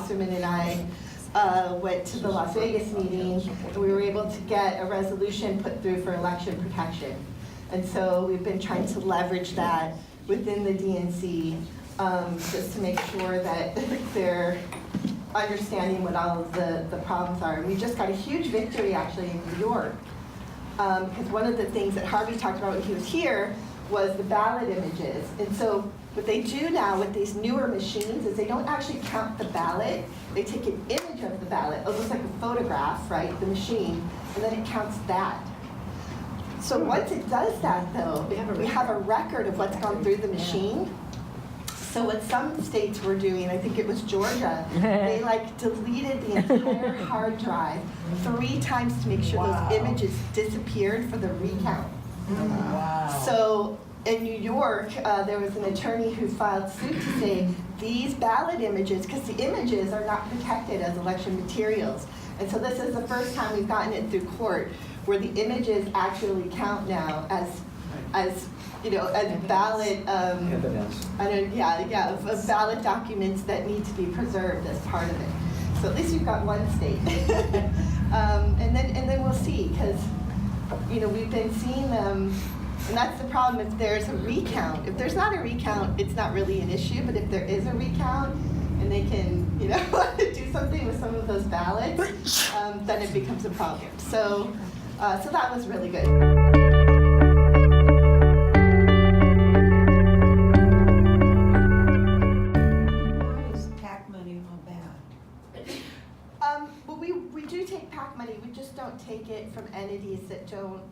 Wasserman and I went to the Las Vegas meeting, and we were able to get a resolution put through for election protection. And so we've been trying to leverage that within the DNC just to make sure that they're understanding what all of the problems are. And we just got a huge victory actually in New York. Because one of the things that Harvey talked about when he was here was the ballot images. And so what they do now with these newer machines is they don't actually count the ballot. They take an image of the ballot. It looks like a photograph, right, the machine, and then it counts that. So once it does that, though, we have a record of what's gone through the machine. So what some states were doing, I think it was Georgia, they like deleted the entire hard drive 3 times to make sure those images disappeared for the recount. Wow. So in New York, there was an attorney who filed suit to say these ballot images, because the images are not protected as election materials. And so this is the first time we've gotten it through court where the images actually count now as you know, as ballot, Evidence. of ballot documents that need to be preserved as part of it. So at least we've got one state. And then we'll see, because, you know, we've been seeing them, and that's the problem if there's a recount. If there's not a recount, it's not really an issue, but if there is a recount, and they can, you know, do something with some of those ballots, then it becomes a problem. So that was really good. We do take PAC money, we just don't take it from entities that don't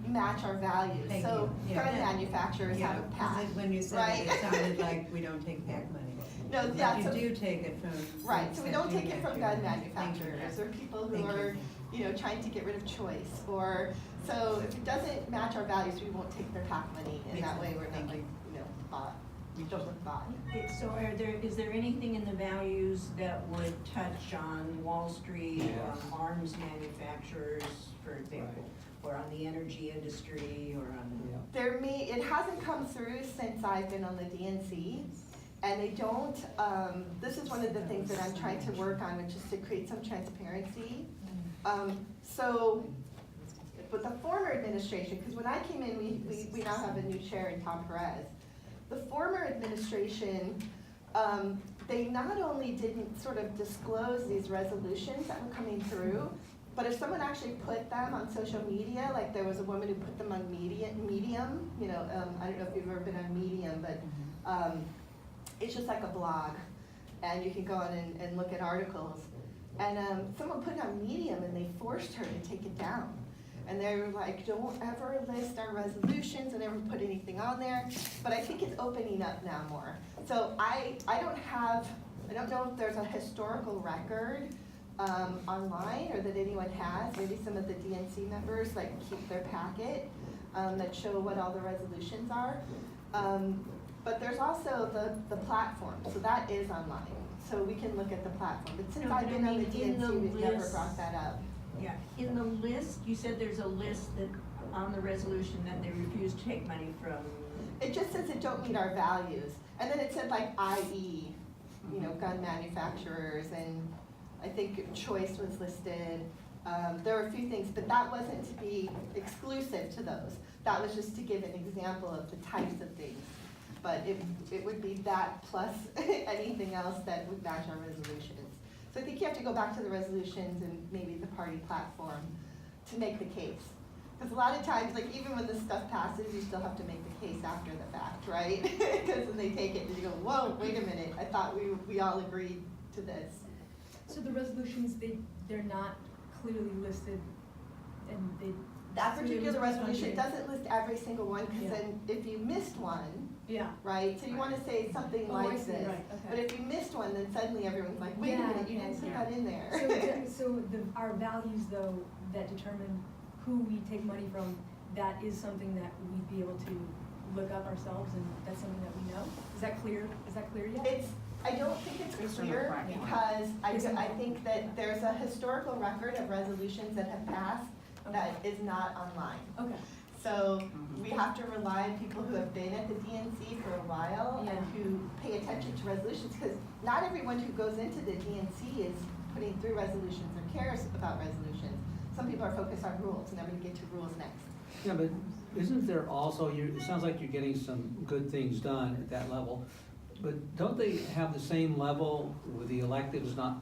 match our values. Thank so you. gun manufacturers have a PAC. When you said right? it sounded like we don't take PAC money. No, but yeah, you so, do take it from. Right, so we don't take it from gun Thank manufacturers or people who Thank are, you know, trying to get rid of choice. Or so if it doesn't match our values, we won't take their PAC money, and that way we're not like, you know, bought. We don't look bought. So is there anything in the values that would touch on Wall Street or on arms manufacturers, for example, or on the energy industry, or on? It hasn't come through since I've been on the DNC, and they don't. This is one of the things that I'm trying to work on, which is to create some transparency. So, with the former administration, because when I came in, we now have a new chair in Tom Perras. The former administration, they not only didn't sort of disclose these resolutions that were coming through, but if someone actually put them on social media, like there was a woman who put them on Medium, you know, I don't know if you've ever been on Medium, but it's just like a blog, and you can go on and look at articles. And someone put it on Medium, and they forced her to take it down. And they were like, don't ever list our resolutions and never put anything on there. But I think it's opening up now more. So I don't know if there's a historical record online or that anyone has. Maybe some of the DNC members like keep their packet that show what all the resolutions are. But there's also the platform, so that is online. So we can look at the platform. But since I've been on the DNC, we've never brought that up. Yeah, in the list, you said there's a list that on the resolution that they refuse to take money from. It just says it don't meet our values. And then it said like IE, you know, gun manufacturers, and I think choice was listed. There were a few things, but that wasn't to be exclusive to those. That was just to give an example of the types of things. But it would be that plus anything else that would match our resolutions. So I think you have to go back to the resolutions and maybe the party platform to make the case. Because a lot of times, like even when this stuff passes, you still have to make the case after the fact, right? Because then they take it and you go, whoa, wait a minute, I thought we all agreed to this. So the resolutions, they're not clearly listed, and that particular resolution doesn't list every single one, because then if you missed one, right? So you want to say something like this. Right, okay. But if you missed one, then suddenly everyone's like, wait a minute, you didn't put that in there. So our values, though, that determine who we take money from, that is something that we'd be able to look up ourselves, and that's something that we know? Is that clear? Is that clear yet? I don't think it's clear, because I think that there's a historical record of resolutions that have passed that is not online. Okay. So we have to rely on people who have been at the DNC for a while Yeah. and who pay attention to resolutions, because not everyone who goes into the DNC is putting through resolutions or cares about resolutions. Some people are focused on rules, and I'm gonna get to rules next. Yeah, but isn't there also, it sounds like you're getting some good things done at that level, but don't they have the same level with the electeds not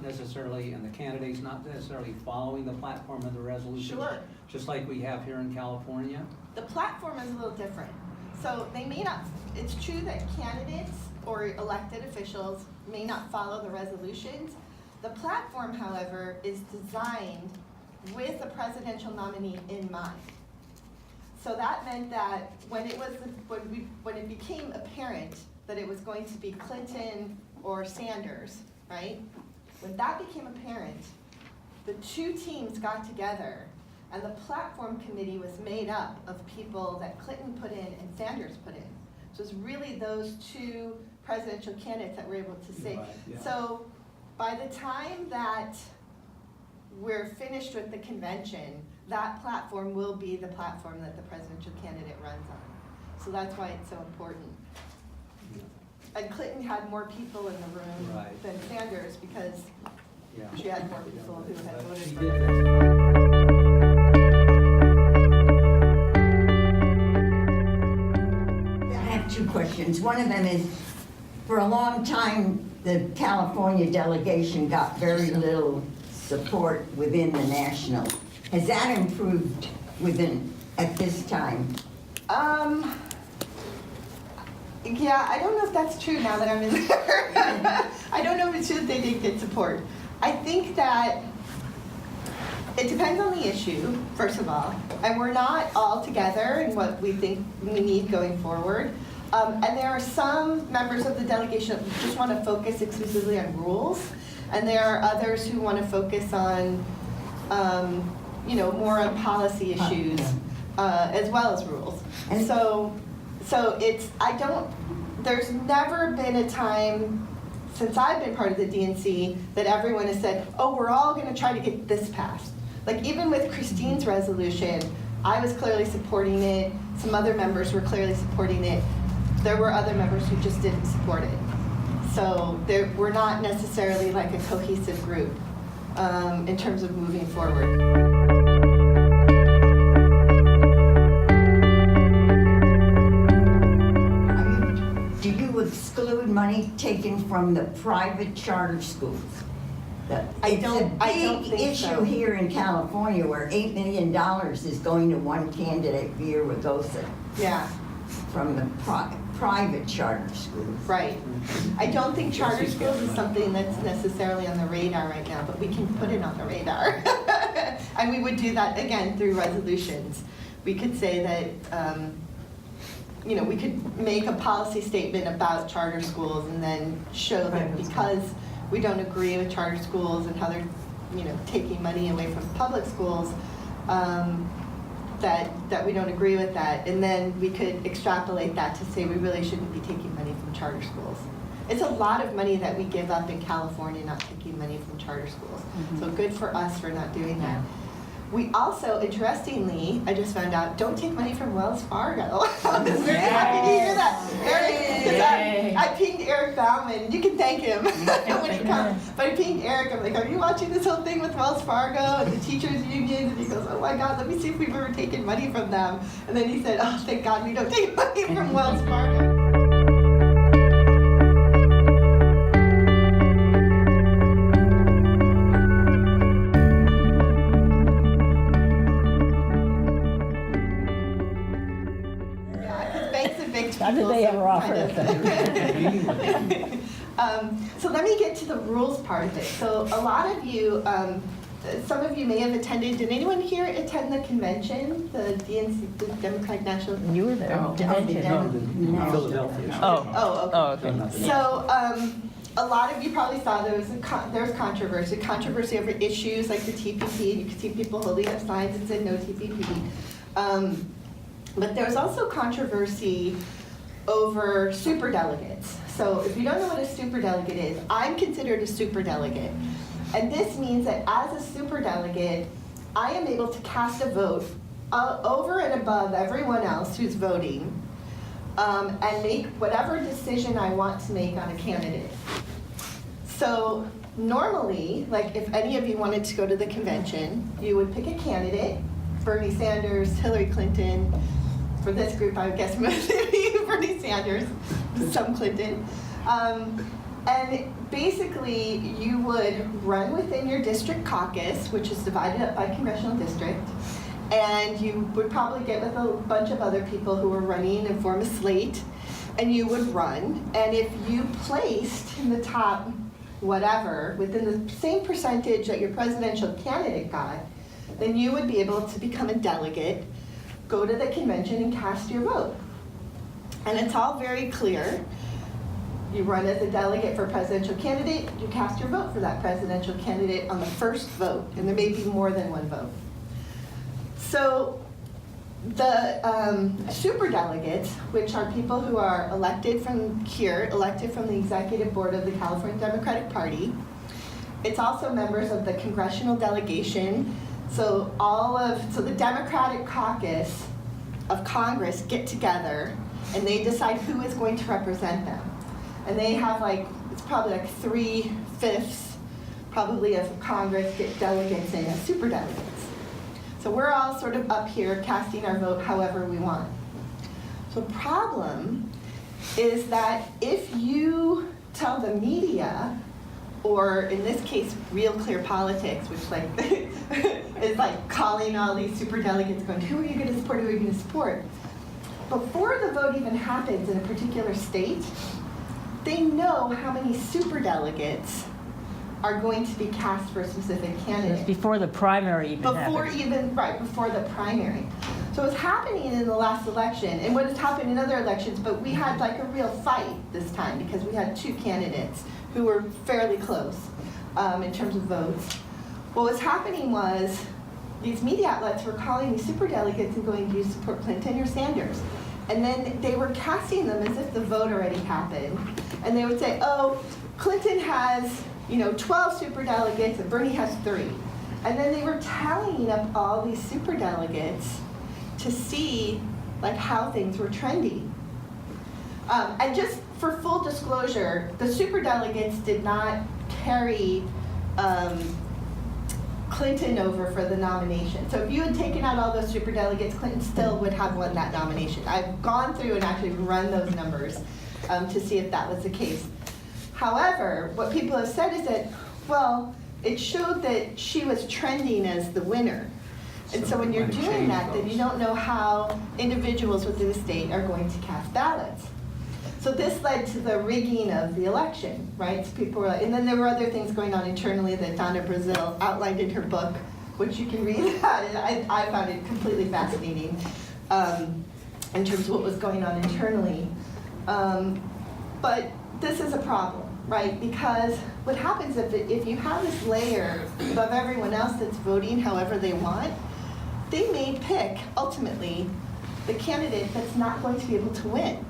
necessarily, and the candidates not necessarily following the platform of the resolution? Sure. Just like we have here in California? The platform is a little different. So they may not, it's true that candidates or elected officials may not follow the resolutions. The platform, however, is designed with a presidential nominee in mind. So that meant that when it became apparent that it was going to be Clinton or Sanders, right? When that became apparent, the two teams got together, and the platform committee was made up of people that Clinton put in and Sanders put in. So it's really those two presidential candidates that were able to say. Right, yeah. So by the time that we're finished with the convention, that platform will be the platform that the presidential candidate runs on. So that's why it's so important. And Clinton had more people in the room Right. than Sanders because Yeah. she had more people who had But voted she for did her. I have two questions. One of them is, for a long time, the California delegation got very little support within the national. Has that improved at this time? Yeah, I don't know if that's true now that I'm in there. I don't know if it's true that they didn't get support. I think that it depends on the issue, first of all, and we're not all together in what we think we need going forward. And there are some members of the delegation that just want to focus exclusively on rules, and there are others who want to focus on, more on policy issues, as well as rules. And so there's never been a time since I've been part of the DNC that everyone has said, oh, we're all going to try to get this passed. Like even with Christine's resolution, I was clearly supporting it. Some other members were clearly supporting it. There were other members who just didn't support it. So we're not necessarily like a cohesive group in terms of moving forward. Do you exclude money taken from the private charter schools? I don't It's a big think so. issue here in California where $8 million is going to one candidate, Via Ragosa, Yeah, from the private charter schools. right. I don't think charter schools is something that's necessarily on the radar right now, but we can put it on the radar. And we would do that, again, through resolutions. We could say that, we could make a policy statement about charter schools and then show that Private because we don't agree with charter schools and how they're, taking money away from public schools, that we don't agree with that. And then we could extrapolate that to say we really shouldn't be taking money from charter schools. It's a lot of money that we give up in California not taking money from charter schools. So good for us for not doing that. We also, interestingly, I just found out, don't take money from Wells Fargo. I was very happy to hear that. Eric, I pinged Eric Bauman. You can thank him when he comes. But I pinged Eric. I'm like, are you watching this whole thing with Wells Fargo and the teachers union? And he goes, oh my God, let me see if we've ever taken money from them. And then he said, oh, thank God we don't take money from Wells Fargo. How did they ever offer us So let me get to the rules part of it. So a lot of you, some of you may have attended. Did anyone here attend the convention, the DNC, the Democratic National? You were there, didn't you? No, Philadelphia. Oh, okay. So a lot of you probably saw there was controversy over issues like the TPP. You could see people holding up signs that said no TPP. But there's also controversy over superdelegates. So if you don't know what a superdelegate is, I'm considered a superdelegate. And this means that as a superdelegate, I am able to cast a vote over and above everyone else who's voting, and make whatever decision I want to make on a candidate. So normally, like if any of you wanted to go to the convention, you would pick a candidate, Bernie Sanders, Hillary Clinton. For this group, I would guess mostly Bernie Sanders, some Clinton. And basically, you would run within your district caucus, which is divided up by congressional district, and you would probably get with a bunch of other people who were running and form a slate, and you would run. And if you placed in the top whatever, within the same percentage that your presidential candidate got, then you would be able to become a delegate, go to the convention and cast your vote. And it's all very clear. You run as a delegate for a presidential candidate, you cast your vote for that presidential candidate on the first vote, and there may be more than one vote. So the superdelegates, which are people who are elected from here, elected from the executive board of the California Democratic Party, it's also members of the congressional delegation. So the Democratic caucus of Congress get together and they decide who is going to represent them. And they have it's probably like 3/5 probably of Congress get delegates in as superdelegates. So we're all sort of up here casting our vote however we want. So the problem is that if you tell the media, or in this case, Real Clear Politics, which is like calling all these superdelegates going, who are you going to support, who are you going to support? Before the vote even happens in a particular state, they know how many superdelegates are going to be cast for a specific candidate. It's before the primary even happens. Before the primary. So what's happening in the last election, and what has happened in other elections, but we had a real fight this time because we had two candidates who were fairly close in terms of votes. What was happening was these media outlets were calling these superdelegates and going, do you support Clinton or Sanders? And then they were casting them as if the vote already happened. And they would say, oh, Clinton has 12 superdelegates and Bernie has 3. And then they were tallying up all these superdelegates to see how things were trending. And just for full disclosure, the superdelegates did not carry Clinton over for the nomination. So if you had taken out all those superdelegates, Clinton still would have won that nomination. I've gone through and actually run those numbers to see if that was the case. However, what people have said is that, well, it showed that she was trending as the winner. And so when you're doing that, then you don't know how individuals within the state are going to cast ballots. So this led to the rigging of the election, right? So people were, and then there were other things going on internally that Donna Brazil outlined in her book, which you can read about. And I found it completely fascinating in terms of what was going on internally. But this is a problem, right? Because what happens if you have this layer above everyone else that's voting however they want, they may pick, ultimately, the candidate that's not going to be able to win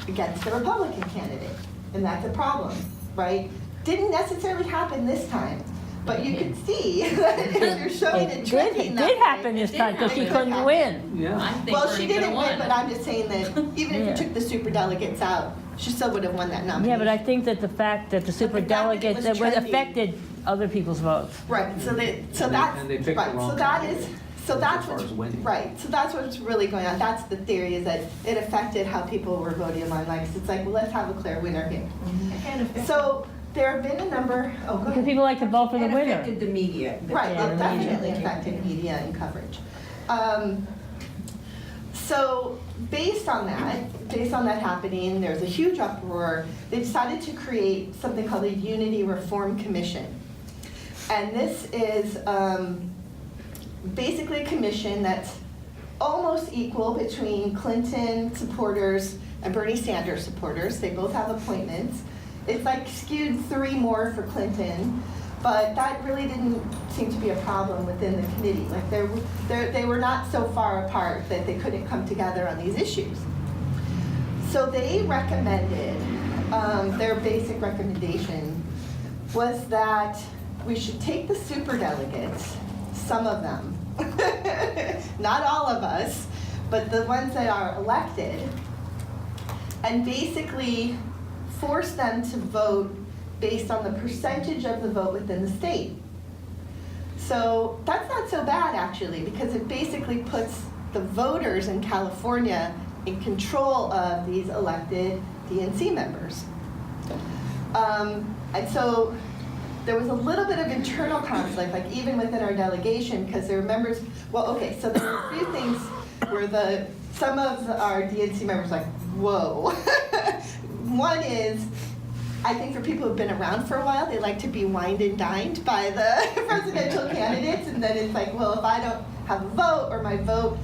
against the Republican candidate. And that's a problem, right? Didn't necessarily happen this time, but you can see that if you're showing it trending It that did way, happen this time because she couldn't win. Yeah. well, she didn't win, but I'm just saying that even if you took the superdelegates out, she still would have won that nomination. Yeah, but I think that the fact that the But the fact that it superdelegates was that would trending. affected other people's votes. Right. So that's And they picked the right. wrong So that candidate. is. So that's As far what's as winning. right. So that's what's really going on. That's the theory, is that it affected how people were voting online. It's well, let's have a clear winner here. So there have been a number. Oh, go Because ahead. people like to vote for the It winner. affected the media. Right, Yeah, it the media. definitely affected media and coverage. So based on that happening, there's a huge uproar. They decided to create something called the Unity Reform Commission. And this is basically a commission that's almost equal between Clinton supporters and Bernie Sanders supporters. They both have appointments. It's skewed 3 more for Clinton, but that really didn't seem to be a problem within the committee. They were not so far apart that they couldn't come together on these issues. So they recommended, their basic recommendation was that we should take the superdelegates, some of them, not all of us, but the ones that are elected, and basically force them to vote based on the percentage of the vote within the state. So that's not so bad actually, because it basically puts the voters in California in control of these elected DNC members. And so there was a little bit of internal conflict, like even within our delegation, because there were members, well, okay, so there were a few things where some of our DNC members like, whoa. One is, I think for people who've been around for a while, they like to be wined and dined by the presidential candidates, and then it's like, well, if I don't have a vote or my vote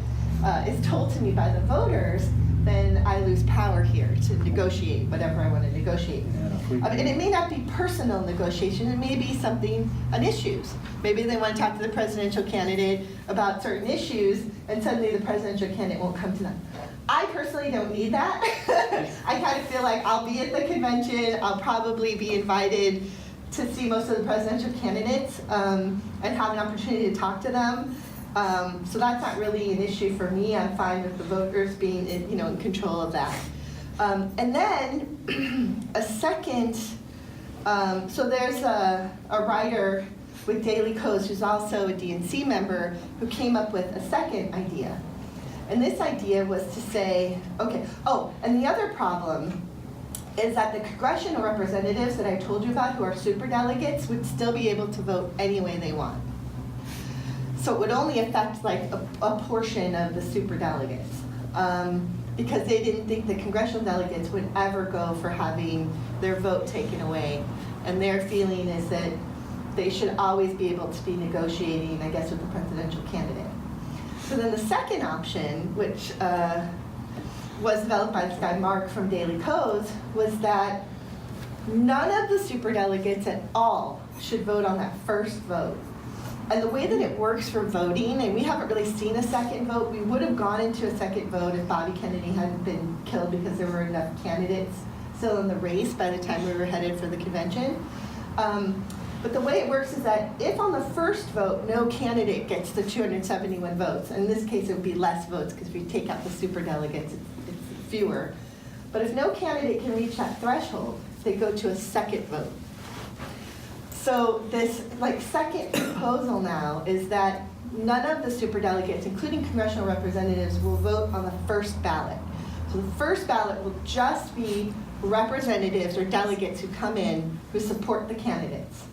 is told to me by the voters, then I lose power here to negotiate whatever I want to negotiate. And it may not be personal negotiation, it may be something on issues. Maybe they want to talk to the presidential candidate about certain issues, and suddenly the presidential candidate won't come to them. I personally don't need that. I kind of feel like I'll be at the convention, I'll probably be invited to see most of the presidential candidates and have an opportunity to talk to them. So that's not really an issue for me. I'm fine with the voters being in control of that. And then a second, so there's a writer with Daily Coast who's also a DNC member who came up with a second idea. And this idea was to say, okay, oh, and the other problem is that the congressional representatives that I told you about who are superdelegates would still be able to vote any way they want. So it would only affect like a portion of the superdelegates because they didn't think the congressional delegates would ever go for having their vote taken away. And their feeling is that they should always be able to be negotiating, I guess, with the presidential candidate. So then the second option, which was developed by this guy Mark from Daily Codes, was that none of the superdelegates at all should vote on that first vote. And the way that it works for voting, and we haven't really seen a second vote, we would have gone into a second vote if Bobby Kennedy hadn't been killed because there were enough candidates still in the race by the time we were headed for the convention. But the way it works is that if on the first vote, no candidate gets the 271 votes, and in this case it would be less votes because if you take out the superdelegates, it's fewer. But if no candidate can reach that threshold, they go to a second vote. So this second proposal now is that none of the superdelegates, including congressional representatives, will vote on the first ballot. So the first ballot will just be representatives or delegates who come in who support the candidates.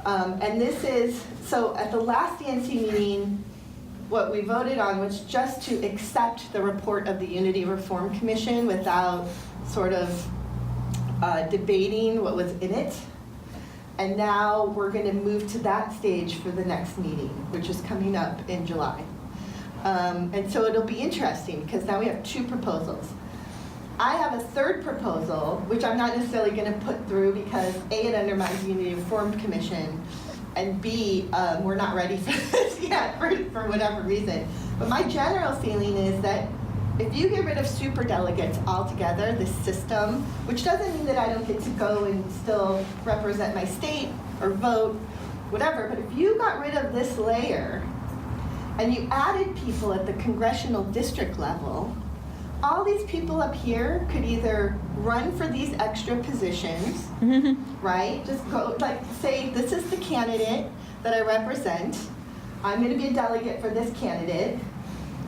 And this is, so at the last DNC meeting, what we voted on was just to accept the report of the Unity Reform Commission without sort of debating what was in it. And now we're going to move to that stage for the next meeting, which is coming up in July. And so it'll be interesting because now we have two proposals. I have a third proposal, which I'm not necessarily going to put through because A, it undermines the Unity Reform Commission, and B, we're not ready for this yet for whatever reason. But my general feeling is that if you get rid of superdelegates altogether, this system, which doesn't mean that I don't get to go and still represent my state or vote, whatever, but if you got rid of this layer and you added people at the congressional district level, all these people up here could either run for these extra positions, right? Just go, say, this is the candidate that I represent. I'm going to be a delegate for this candidate.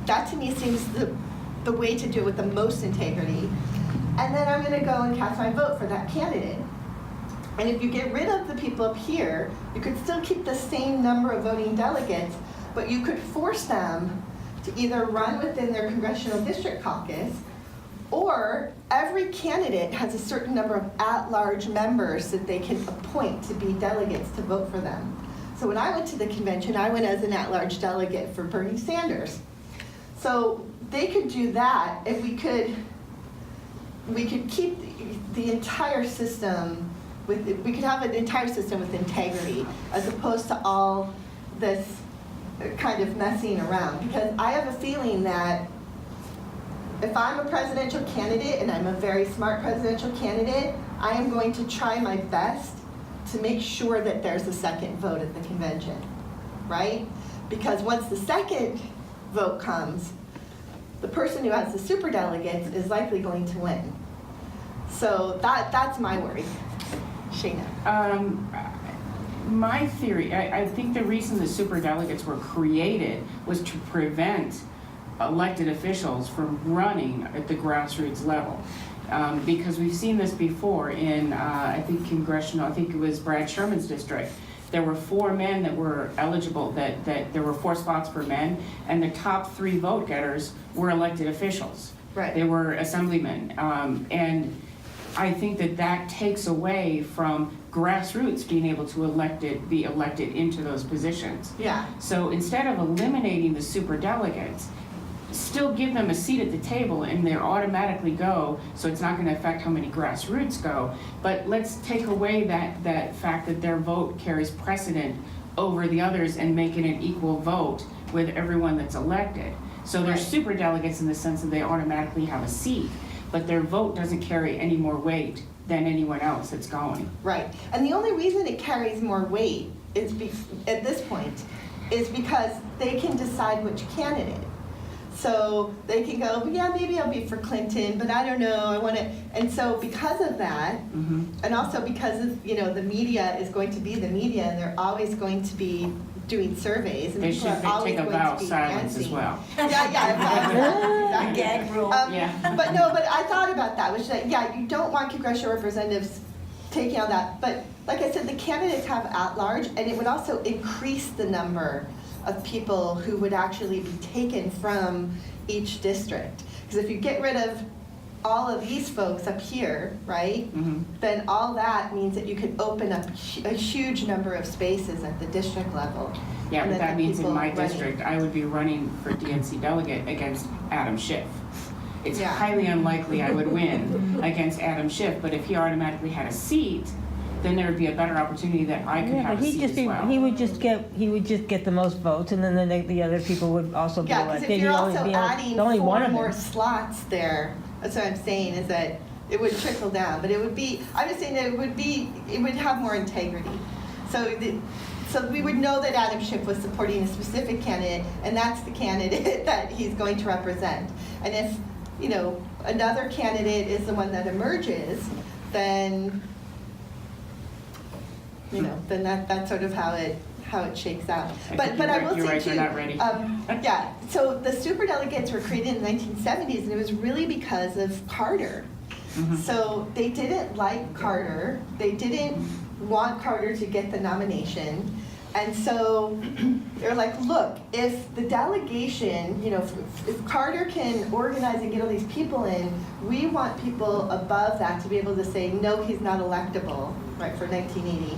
That to me seems the way to do it with the most integrity. And then I'm going to go and cast my vote for that candidate. And if you get rid of the people up here, you could still keep the same number of voting delegates, but you could force them to either run within their congressional district caucus, or every candidate has a certain number of at-large members that they can appoint to be delegates to vote for them. So when I went to the convention, I went as an at-large delegate for Bernie Sanders. So they could do that if we could keep the entire system we could have an entire system with integrity as opposed to all this kind of messing around. Because I have a feeling that if I'm a presidential candidate and I'm a very smart presidential candidate, I am going to try my best to make sure that there's a second vote at the convention. right? Because once the second vote comes, the person who has the superdelegates is likely going to win. So that's my worry. Shayna. My theory, I think the reason the superdelegates were created was to prevent elected officials from running at the grassroots level. Because we've seen this before in, I think it was Brad Sherman's district. There were 4 men that were eligible, that there were 4 spots for men, and the top 3 vote getters were elected officials. Right. They were assemblymen. And I think that takes away from grassroots being able to be elected into those positions. Yeah. So instead of eliminating the superdelegates, still give them a seat at the table and they automatically go, so it's not going to affect how many grassroots go. But let's take away that fact that their vote carries precedent over the others and make it an equal vote with everyone that's elected. So they're superdelegates in the sense that they automatically have a seat, but their vote doesn't carry any more weight than anyone else that's going. Right. And the only reason it carries more weight is at this point is because they can decide which candidate. So they can go, yeah, maybe I'll be for Clinton, but I don't know, I want to. And so because of that, and also because of, the media is going to be the media, and they're always going to be doing surveys, and They people should are always take a going vow to of be silence as antsy. well. Yeah, exactly. Gag rule. Yeah. But I thought about that, which is that, you don't want congressional representatives taking on that. But like I said, the candidates have at-large, and it would also increase the number of people who would actually be taken from each district. Because if you get rid of all of these folks up here, right, then all that means that you could open up a huge number of spaces at the district level. Yeah, And but then that the means in people my running. district, I would be running for DNC delegate against Adam Schiff. It's Yeah. highly unlikely I would win against Adam Schiff, but if he automatically had a seat, then there would be a better opportunity that I could Yeah, have but a seat as well. he would just get the most votes, and then the other people would also be Yeah, because elected. if you're He'd only also be adding only one 4 of more them. slots there, that's what I'm saying, is that it would trickle down, but I'm just saying that it would have more integrity. So we would know that Adam Schiff was supporting a specific candidate, and that's the candidate that he's going to represent. And if, another candidate is the one that emerges, then, then that's sort of how it shakes out. But I will You're say right, too, they're not ready. yeah, so the superdelegates were created in the 1970s, and it was really because of Carter. So they didn't like Carter. They didn't want Carter to get the nomination. And so they're like, look, if the delegation, if Carter can organize and get all these people in, we want people above that to be able to say, no, he's not electable, right, for 1980.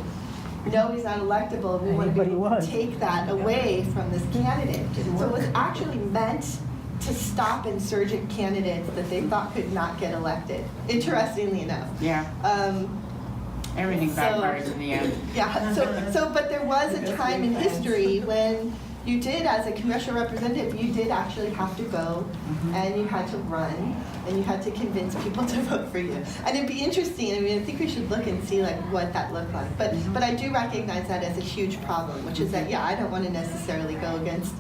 No, he's not electable. We want to be Anybody able was. to take that away from this candidate. So it was actually meant to stop insurgent candidates that they thought could not get elected, interestingly enough. Yeah, everything so- backfires in the end. Yeah, but there was a time in history when you did, as a congressional representative, you did actually have to go and you had to run and you had to convince people to vote for you. And it'd be interesting, I think we should look and see what that looked like. But I do recognize that as a huge problem, which is that, I don't want to necessarily go against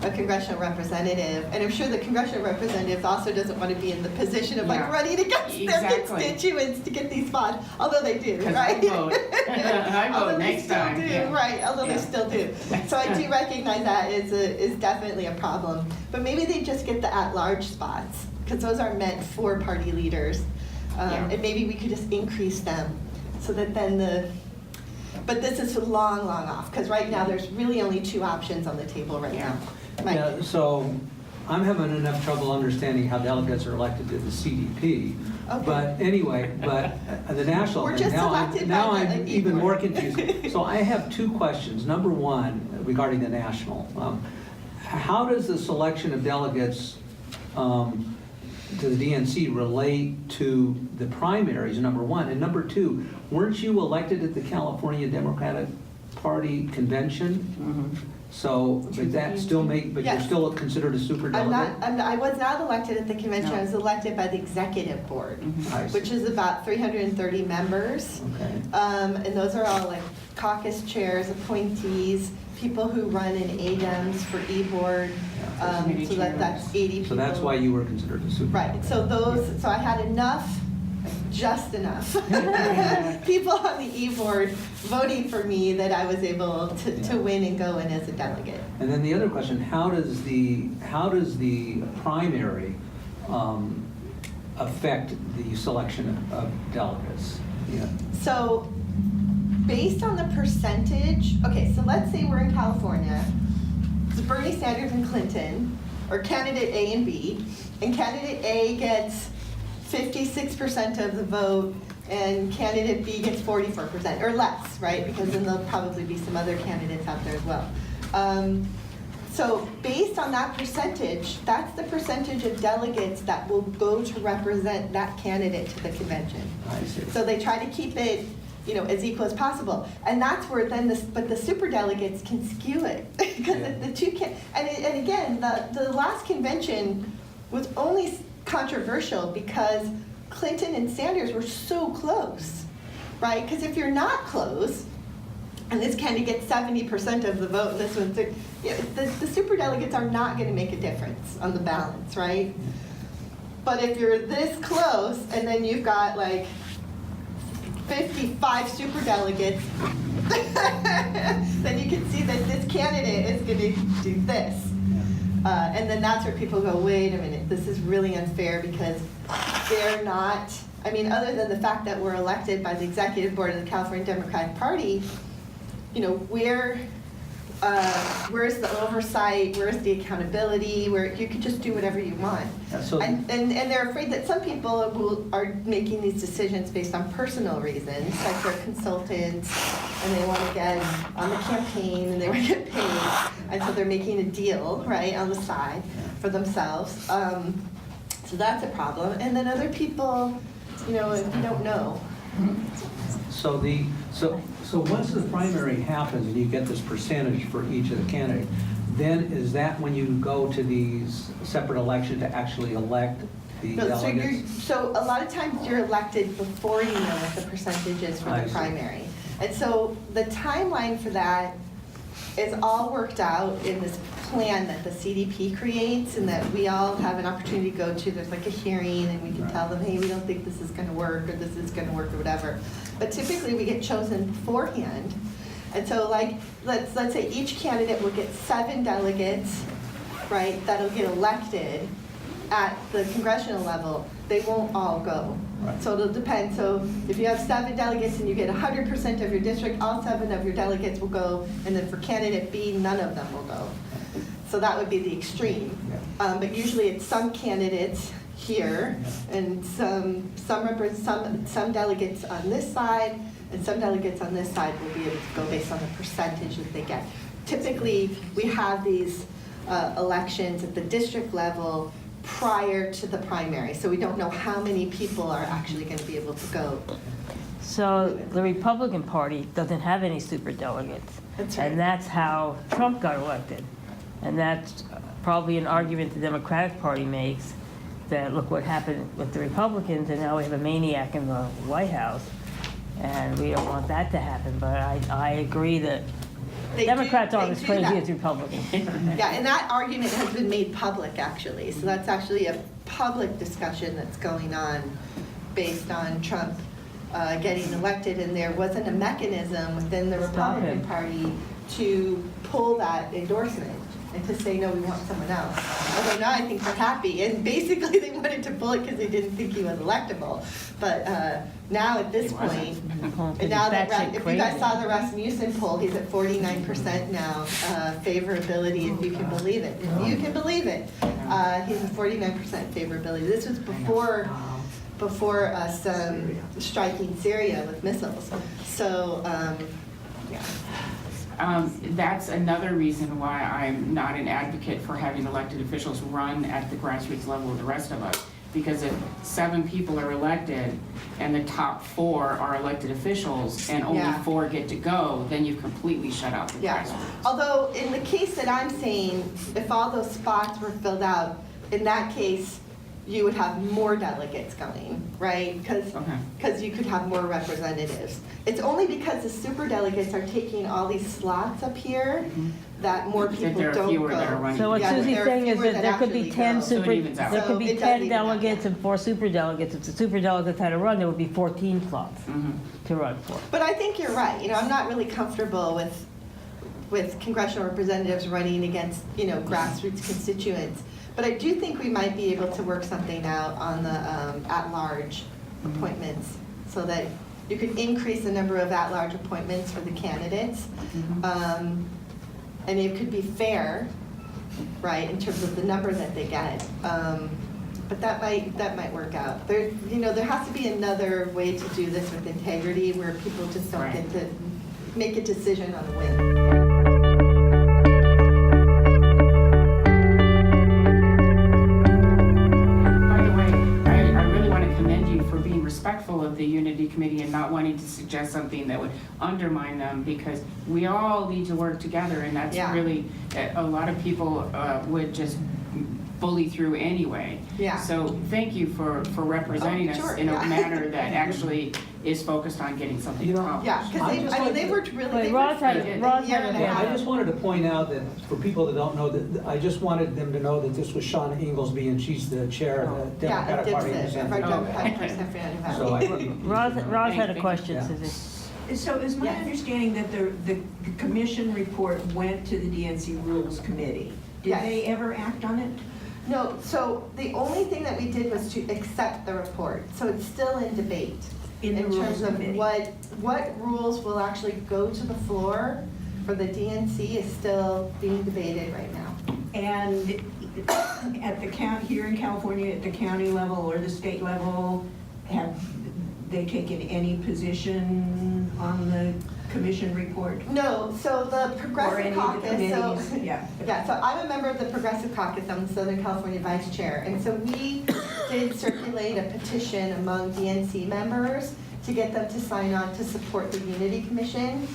a congressional representative, and I'm sure the congressional representative also doesn't want to be in the position of running against their Exactly. constituents to get these spots, although they do, 'Cause right? I vote. I Although vote they next still time. do, Yeah. right, although they Yeah. still do. So I do recognize that is definitely a problem. But maybe they just get the at-large spots, because those are meant for party leaders. Yeah. And maybe we could just increase them, so that then but this is long off, because right now there's really only 2 options on the table right now. Mike? Yeah, so I'm having enough trouble understanding how delegates are elected to the CDP. Okay. But anyway, the national, We're just elected by now the I'm elite even board. more confused. So I have 2 questions. Number 1, regarding the national. How does the selection of delegates to the DNC relate to the primaries, number 1? And number 2, weren't you elected at the California Democratic Party convention? So, but that still but you're Yes. still considered a superdelegate? I was not elected at the convention, No. I was elected by the executive board, I see. which is about 330 members. Okay. And those are all like caucus chairs, appointees, people who run in ADEMS for e-board, so that's 80 people. So that's why you were considered a super. Right, so I had enough, just enough people on the e-board voting for me that I was able to win and go in as a delegate. And then the other question, how does the primary affect the selection of delegates? Yeah. So based on the percentage, okay, so let's say we're in California, it's Bernie Sanders and Clinton, or candidate A and B, and candidate A gets 56% of the vote, and candidate B gets 44%, or less, right? Because then there'll probably be some other candidates out there as well. So based on that percentage, that's the percentage of delegates that will go to represent that candidate to the convention. I see. So they try to keep it, as equal as possible. And that's where then but the superdelegates can skew it. Because the two can, and again, the last convention was only controversial because Clinton and Sanders were so close, right? Because if you're not close, and this candidate gets 70% of the vote, and this one's, the superdelegates are not going to make a difference on the balance, right? But if you're this close, and then you've got like 55 superdelegates, then you can see that this candidate is going to do this. And then that's where people go, wait a minute, this is really unfair because they're not, other than the fact that we're elected by the executive board of the California Democratic Party, where's the oversight, where's the accountability, where you could just do whatever you want. Yeah, so and they're afraid that some people are making these decisions based on personal reasons, like they're consultants, and they want to get on the campaign, and they want to get paid, and so they're making a deal, right, on the side for themselves. So that's a problem. And then other people, if you don't know. So once the primary happens and you get this percentage for each of the candidates, then is that when you go to these separate elections to actually elect the delegates? So a lot of times you're elected before you know what the percentage is for the primary. And so the timeline for that is all worked out in this plan that the CDP creates and that we all have an opportunity to go to. There's like a hearing and we can tell them, hey, we don't think this is going to work or this is going to work or whatever. But typically we get chosen beforehand. And so let's say each candidate will get 7 delegates, right, that'll get elected at the congressional level. They won't all go. Right. So it'll depend. So if you have 7 delegates and you get 100% of your district, all 7 of your delegates will go, and then for candidate B, none of them will go. So that would be the extreme. But usually it's some candidates here and some delegates on this side, and some delegates on this side will be able to go based on the percentage that they get. Typically, we have these elections at the district level prior to the primary, so we don't know how many people are actually going to be able to go. So the Republican Party doesn't have any superdelegates. That's right. And that's how Trump got elected. And that's probably an argument the Democratic Party makes, that look what happened with the Republicans, and now we have a maniac in the White House, and we don't want that to happen. But I agree that Democrats aren't as crazy as Republicans. Yeah, and that argument has been made public, actually. So that's actually a public discussion that's going on based on Trump getting elected, and there wasn't a mechanism within the Republican Party to pull that endorsement and to say, no, we want someone else. Although now I think they're happy, and basically they wanted to pull it because they didn't think he was electable. But now at this point, and now that if you guys saw the Rasmussen poll, he's at 49% now, favorability, if you can believe it. If you can believe it, he's at 49% favorability. This was before us striking Syria with missiles. So, yeah. That's another reason why I'm not an advocate for having elected officials run at the grassroots level with the rest of us. Because if 7 people are elected and the top 4 are elected officials and only 4 get to go, then you've completely shut out the grassroots. Although in the case that I'm saying, if all those spots were filled out, in that case, you would have more delegates going, right? Because you could have more representatives. It's only because the superdelegates are taking all these slots up here that more That people there are don't fewer go. that are running. So what Yeah, Susie's there are saying is fewer that there could be actually 10 go. So it evens out. there could So be it 10 doesn't even out, delegates yeah. and 4 superdelegates. If the superdelegates had to run, there would be 14 slots to run for. But I think you're right, I'm not really comfortable with congressional representatives running against, grassroots constituents. But I do think we might be able to work something out on the at-large appointments, so that you could increase the number of at-large appointments for the candidates. And it could be fair, right, in terms of the number that they get. But that might work out. There has to be another way to do this with integrity, where people just don't get to make a decision on a whim. By the way, I really want to commend you for being respectful of the Unity Committee and not wanting to suggest something that would undermine them, because we all need to work together, and that's Yeah. really, a lot of people would just bully through anyway. Yeah. So thank you for representing us sure, in a yeah. manner that actually is focused on getting something accomplished. Yeah, because they worked really, they Ross worked had- for a Ross year had and a a I half. just wanted to point out that, for people that don't know, that I just wanted them to know that this was Shauna Inglesby, and she's the chair of the Yeah, Democratic Party in Dipset, San our Francisco. Democratic Party San Fernando So Valley. Ross had a Thank question, you. Susie. So is my Yes. understanding that the commission report went to the DNC Rules Committee? Did Yes. they ever act on it? No, so the only thing that we did was to accept the report, so it's still in debate. In the Rules terms of Committee? what rules will actually go to the floor for the DNC is still being debated right now. And at the here in California, at the county level or the state level, have they taken any position on the commission report? No, so the Or Progressive any of the Caucus, committees? Yeah. so I'm a member of the Progressive Caucus, I'm the Southern California Vice Chair, and so we did circulate a petition among DNC members to get them to sign on to support the Unity Commission.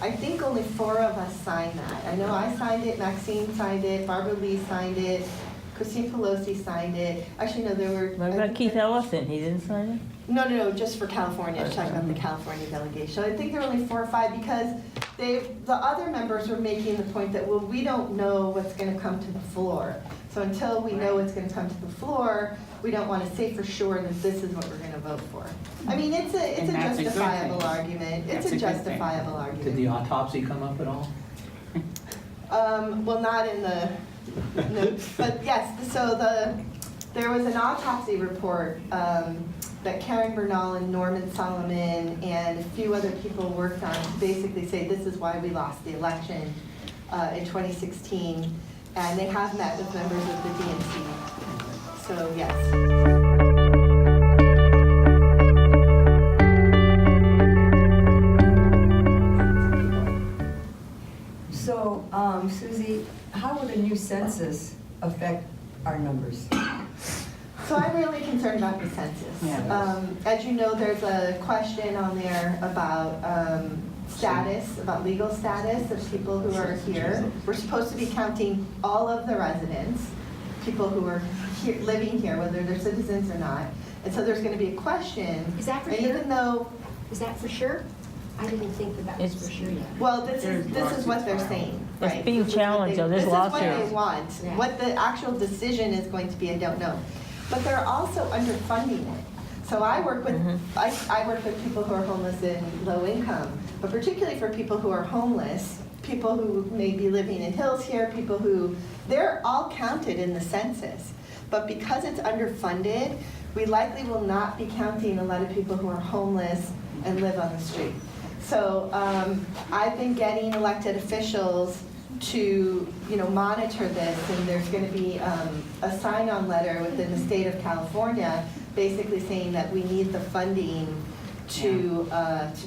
I think only 4 of us signed that. I know I signed it, Maxine signed it, Barbara Lee signed it, Christine Pelosi signed it. Actually, no, there were. What about Keith Ellison? He didn't sign No, just for California, talking about the California delegation. I think there were only 4 or 5 because the other members were making the point that, well, we don't know what's gonna come to the floor. So until we know what's gonna come to the floor, we don't wanna say for sure that this is what we're gonna vote for. I mean, it's a And that's a good justifiable thing. argument. That's It's a a good thing. justifiable Did the argument. autopsy come up at all? Well, not in the, no, but yes, so there was an autopsy report, that Karen Bernal and Norman Solomon and a few other people worked on to basically say this is why we lost the election in 2016. And they have met with members of the DNC. So, yes. So, Susie, how will the new census affect our numbers? So I'm really concerned about the census. Yeah. As you know, there's a question on there about status, about legal status of people who are here. We're supposed to be counting all of the residents, people who are here, living here, whether they're citizens or not. And so there's going to be a question. Is that for and sure? even though, Is that for sure? I didn't think that was It's- for sure yet. well, this There's is what they're lawsuits saying, It's right? being This is what challenged, though. There's This is what they lawsuits. want. Yeah. What the actual decision is going to be, I don't know. But they're also underfunding it. So I work with, I work with people who are homeless and low income, but particularly for people who are homeless, people who may be living in hills here, people who, they're all counted in the census. But because it's underfunded, we likely will not be counting a lot of people who are homeless and live on the street. So I've been getting elected officials to, monitor this, and there's going to be a sign-on letter within the state of California, basically saying that we need the funding to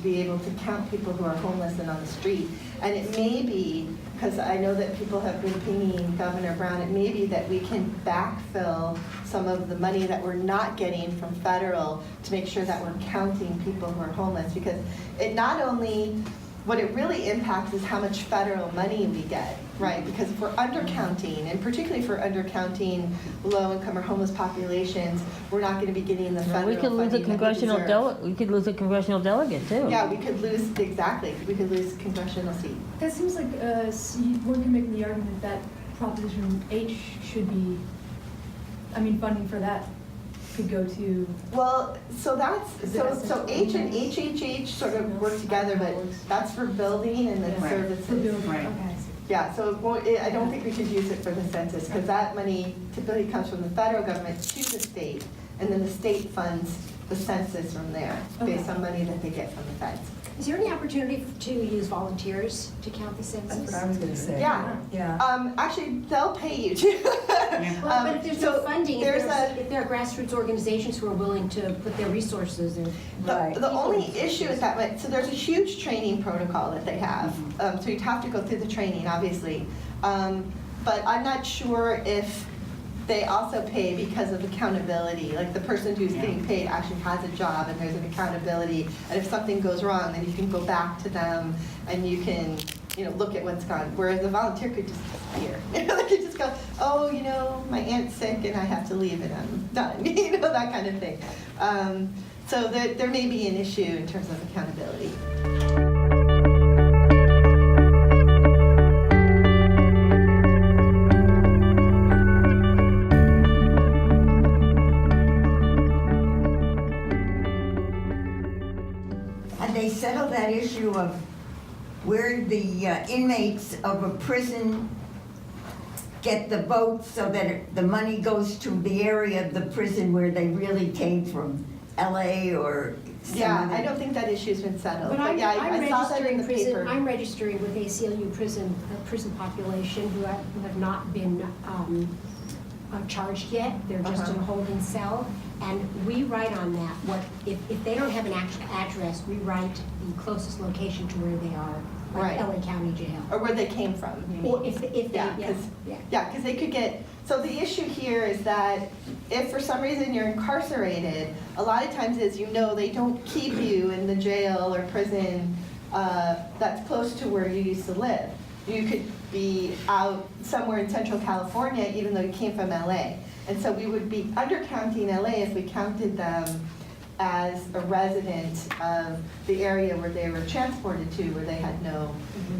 be able to count people who are homeless and on the street. And it may be, because I know that people have been pinging Governor Brown, it may be that we can backfill some of the money that we're not getting from federal to make sure that we're counting people who are homeless, because it not only what it really impacts is how much federal money we get, right? Because if we're undercounting, and particularly if we're undercounting low-income or homeless populations, we're not going to be getting the federal We could lose a funding that we congressional deserve. we could lose a congressional delegate too. Yeah, we could lose, exactly, we could lose a congressional seat. That seems like, one can make the argument that Proposition H should be, funding for that could go to. Well, so that's, Is it so essential H and maintenance? HHH sort of work together, but that's for building and then Yeah. services. For building, Right. okay. Yeah, so it won't, I don't think we should use it for the census, because that money typically comes from the federal government to the state, and then the state funds the census from there, based Okay. on money that they get from the feds. Is there any opportunity to use volunteers to count the census? That's what I was gonna say. Yeah. Yeah. Actually, they'll pay you to. Well, but if there's no So funding, there's if there are grassroots organizations who are willing to put their resources in. Right. The only issue is that, so there's a huge training protocol that they have. So you'd have to go through the training, obviously. But I'm not sure if they also pay because of accountability. Like the person who's getting paid actually has a job and there's an accountability. And if something goes wrong, then you can go back to them and you can, look at what's gone. Whereas the volunteer could just disappear. They could just go, oh, my aunt's sick and I have to leave and I'm done. That kind of thing. So there may be an issue in terms of accountability. Have they settled that issue of where the inmates of a prison get the votes so that the money goes to the area of the prison where they really came from, LA or some Yeah, other- I don't think that issue's been settled. But I'm yeah, I saw that in registering the prison, paper. I'm registering with ACLU prison population who have not been charged yet. They're just in a holding cell. And we write on that, if they don't have an actual address, we write the closest location to where they are, like Right. LA County Jail. Or where they came from. you mean. Or if they, Yeah, yeah, 'cause- yeah. Yeah, because they could get, so the issue here is that if for some reason you're incarcerated, a lot of times as they don't keep you in the jail or prison that's close to where you used to live. You could be out somewhere in Central California even though you came from LA. And so we would be undercounting LA if we counted them as a resident of the area where they were transported to, where they had no,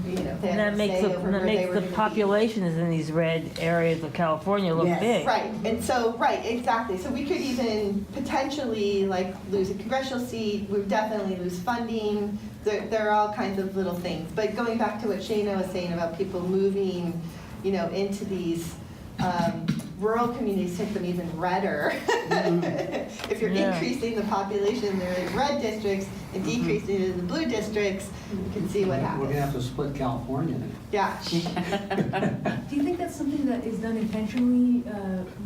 they And had that no makes say over where they were the gonna be. populations in these red areas of California look Yes. big. Right, and so, right, exactly. So we could even potentially lose a congressional seat, we would definitely lose funding. There are all kinds of little things. But going back to what Shana was saying about people moving, into these rural communities, take them even redder. If you're Yeah. increasing the population, they're in red districts and decreasing it in the blue districts, you can see what We're happens. gonna have to split California then. Yeah. Do you think that's something that is done intentionally,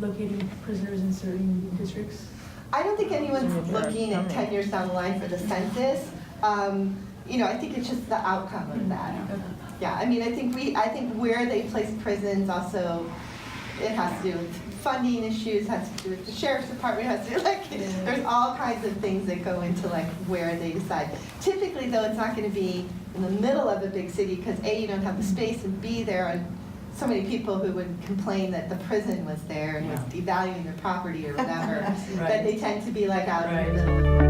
locating prisoners in certain districts? I don't think anyone's Yeah, looking at 10 years down the line for the census. I think it's just the outcome of that. Yeah, I think where they place prisons also, it has to do with funding issues, has to do with the sheriff's department, has to do, there's all kinds of things that go into where they decide. Typically though, it's not gonna be in the middle of a big city because A, you don't have the space, and B, there are so many people who would complain that the prison was there and was devaluing their property or whatever, that they tend to be out in the middle.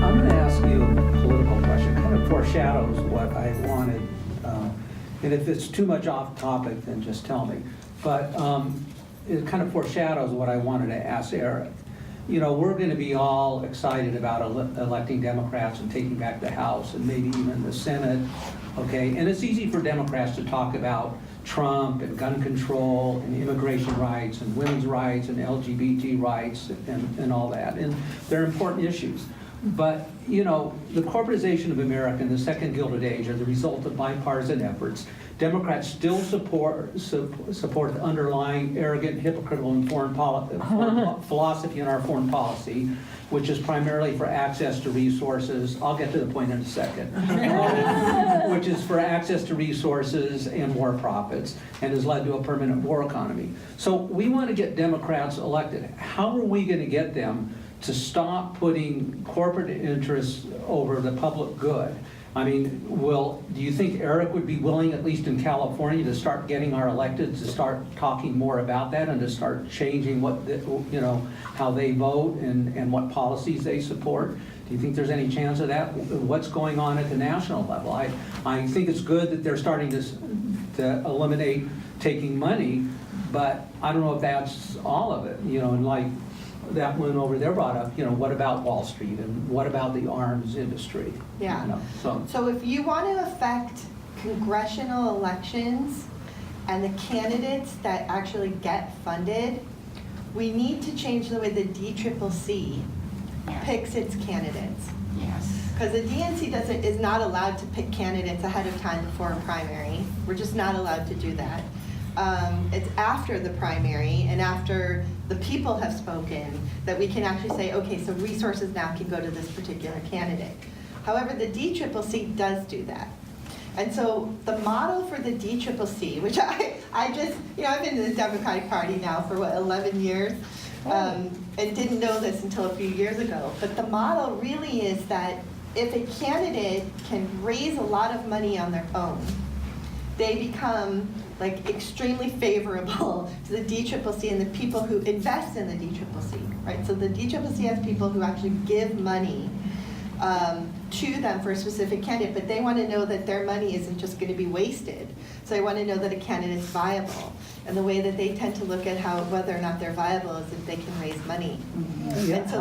I'm gonna ask you a political question, kind of foreshadows what I wanted, and if it's too much off topic, then just tell me. But it kind of foreshadows what I wanted to ask Eric. We're gonna be all excited about electing Democrats and taking back the House and maybe even the Senate, okay? And it's easy for Democrats to talk about Trump and gun control and immigration rights and women's rights and LGBT rights and all that, and they're important issues. But, you know, the corporatization of America and the second Gilded Age are the result of bipartisan efforts. Democrats still support the underlying arrogant, hypocritical, and foreign philosophy in our foreign policy, which is primarily for access to resources. I'll get to the point in a second. Which is for access to resources and more profits, and has led to a permanent war economy. So we want to get Democrats elected. How are we going to get them to stop putting corporate interests over the public good? I mean, do you think Eric would be willing, at least in California, to start getting our electeds to start talking more about that and to start changing how they vote and what policies they support? Do you think there's any chance of that? What's going on at the national level? I think it's good that they're starting to eliminate taking money, but I don't know if that's all of it, and like that one over there brought up, what about Wall Street and what about the arms industry? Yeah. So if you want to affect congressional elections and the candidates that actually get funded, we need to change the way the DCCC picks its candidates. Yes. Because the DNC is not allowed to pick candidates ahead of time before a primary. We're just not allowed to do that. It's after the primary and after the people have spoken that we can actually say, okay, so resources now can go to this particular candidate. However, the DCCC does do that. And so the model for the DCCC, which I just, I've been in the Democratic Party now for 11 years, and didn't know this until a few years ago. But the model really is that if a candidate can raise a lot of money on their own, they become like extremely favorable to the DCCC and the people who invest in the DCCC, right? So the DCCC has people who actually give money to them for a specific candidate, but they want to know that their money isn't just going to be wasted. So they want to know that a candidate is viable. And the way that they tend to look at whether or not they're viable is if they can raise money. Yeah. And so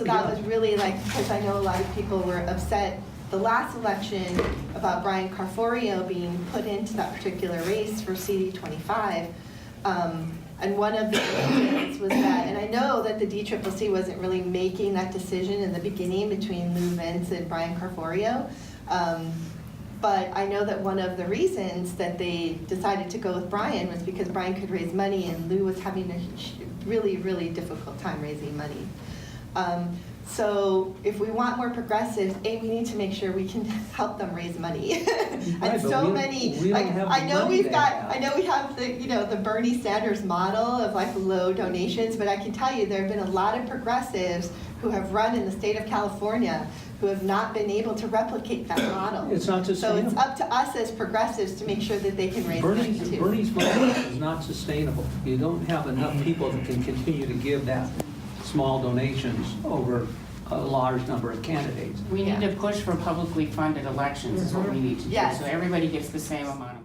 that was really because I know a lot of people were upset the last election about Brian Carforio being put into that particular race for CD25. And one of the reasons was that, and I know that the DCCC wasn't really making that decision in the beginning between Lou Vince and Brian Carforio, but I know that one of the reasons that they decided to go with Brian was because Brian could raise money and Lou was having a really, really difficult time raising money. So if we want more progressives, we need to make sure we can help them raise money. And so many, I know we have the Bernie Sanders model of like low donations, but I can tell you there have been a lot of progressives who have run in the state of California who have not been able to replicate that model. It's not sustainable. So it's up to us as progressives to make sure that they can raise money too. Bernie's model is not sustainable. You don't have enough people that can continue to give that small donations over a large number of candidates. We need to push for publicly funded elections is what we need to do. Yes. So everybody gets the same amount of